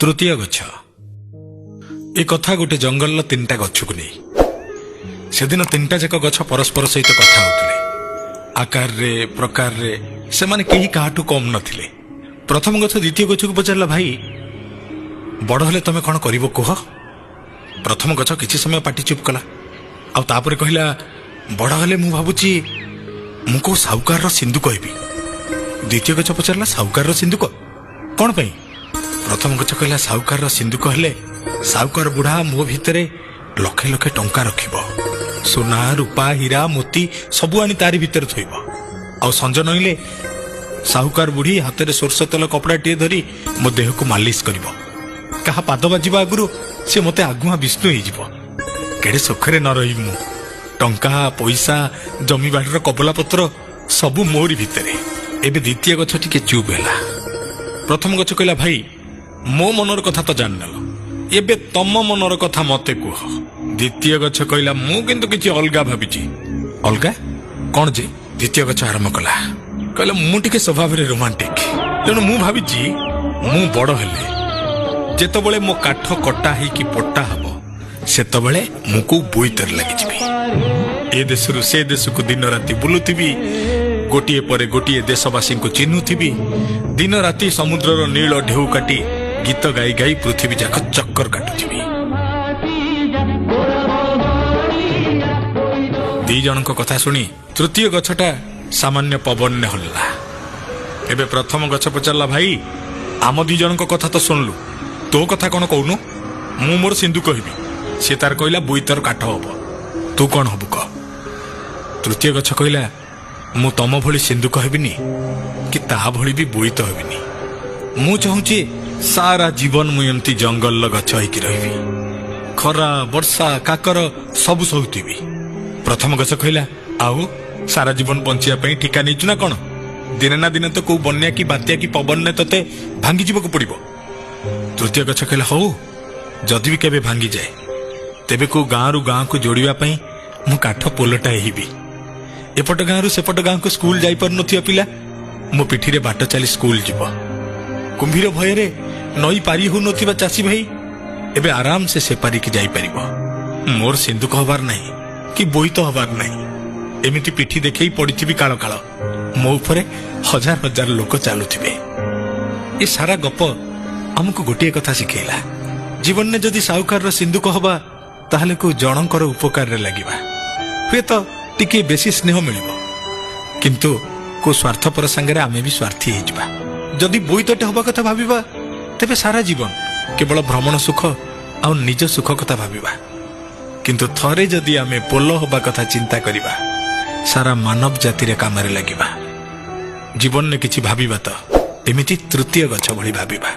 तृतीय गछ ए कथा गोटे जंगल तीनटा गछ को नहीं से दिन तीनटा जाक गछ परस्पर सहित कथा होते आकार रे प्रकार रे से माने कहीं काहाटू कम नथिले। प्रथम गछ द्वितीय गछ को पचारला भाई बड़ हेले तमे कौन करिवो कह। प्रथम गछ किछि समय पाटी चुप कला आ तापर कहला बड़ हेले मु भाबुची मु को साहुकार रो सिंधु कहबी। द्वितीय गछ पचारला साहुकार रो सिंधु कौन पई। प्रथम गछ कहला साहुकार रो सिंधु कहले साहुकार बुढ़ा मो भितरे लखे लखे टंका रखिबो सोना रूपा हीरा मोती सबु आनी तारी भितर थोइबो आ संज नइले साहुकार बुढ़ी हाथ में सोरस तेल कपड़ा टे धरी मो देह को मालिश करिबो। कहा पाद बाजिबा आगुरु से मते आगुआ विष्णु हो जिवो। केड़े सुखरे न रही मु टंका पैसा जमी बाड़ीर कबला पत्र सबु मोरी भितरे। एबे द्वितीय गछ टिके चुप हैला। प्रथम गछ कहला भाई मो मनर कथा तो जान नेलो एबे तम मनर कथा मते कुह। द्वितीय गछ कहला मु किंतु किछि अलगा भाबिछि। अलगा कोन जे। द्वितीय गछ आरंभ कला कहला मु टिके स्वभाव रे रोमांटिक तेणु मु भाबिछि मु बड़ हेले जेतबेले मो काठ कटा हे कि पट्टा हबो सेतबेले मुकु बोइतर लागि जिबी। ए देशरु से देश को दिन राति बुलुथिबी गोटिए परे गोटिए देशवासी को चिन्हुथिबी। दिन राति समुद्रर नील ढेउ काटी गीत गाई गाई पृथ्वी जाक चक्कर काटुथिबी। दी जनक कथा सुनी तृतीय गछटा सामान्य पवन ने हल्ला। एबे प्रथम गछ पचारला भाई आम दी जनक कथा तो सुनलु तो कथा कौन कहूनु। मु मोर सिंधु कहबी से तार कहला बोइतर काठ हबो तू कौन हबु कह। तृतीय गछ कहला मु तम भली सिंधु कहबिनी कि ता भली भी बोइत हबिनी। मु चाहूची सारा जीवन मु एमती जंगल गछ होइकी रहिबी खरा वर्षा काकर सबु सहुथिबी। प्रथम गछ कहला आउ सारा जीवन बंचिया पई ठिका नैचु ना कोन। दिने ना दिने तो को बन्या की बात्या की पवन ने तते भांगी जीवको पड़िबो। तृतीय गछ कहला हौ जदि भी केबे भांगी जाए तेबे को गाँ रु गाँ को जोड़िया पई मु काठ पोलटा हेबी। एपट गाँ रु सेपट गाँ को स्कूल जाई पर नथिया पिला मो पिठी रे बाट चली स्कूल जीवो। कुंभीर भय रे नई पारी हो नथिबा चासी भाई एबे आराम से सेपारी की जाई परिबो। मोर सिंधुक हबार नहीं कि बोईत हबार नहीं एमिति पिठी देखई पड़िथिबी काळ काळ मो उपरे हजार हजार लोक चालुथिबे। ए सारा गप हमको गोटे कथा शिखेला जीवन ने जदि साहुकार सिंधु कहबा ताहले को जनकर उपकार रे लागिबा हुए तो टिके बेसी स्नेह मिलिबो किंतु को स्वार्थपर संगे आमे भी स्वार्थी हे जिबा। जदि बोईतटे हबा कथा भाबिबा तेबे सारा जीवन केवल भ्रमण सुख आ निज सुख कथा भाबिबा किंतु थरे जदि आमे पोलो हबा कथा चिंता करिबा सारा मानव जाति रे कामरे लागिबा। जीवन ने किछि भाबिबा तो एमिति तृतीय गछ भली भाबिबा।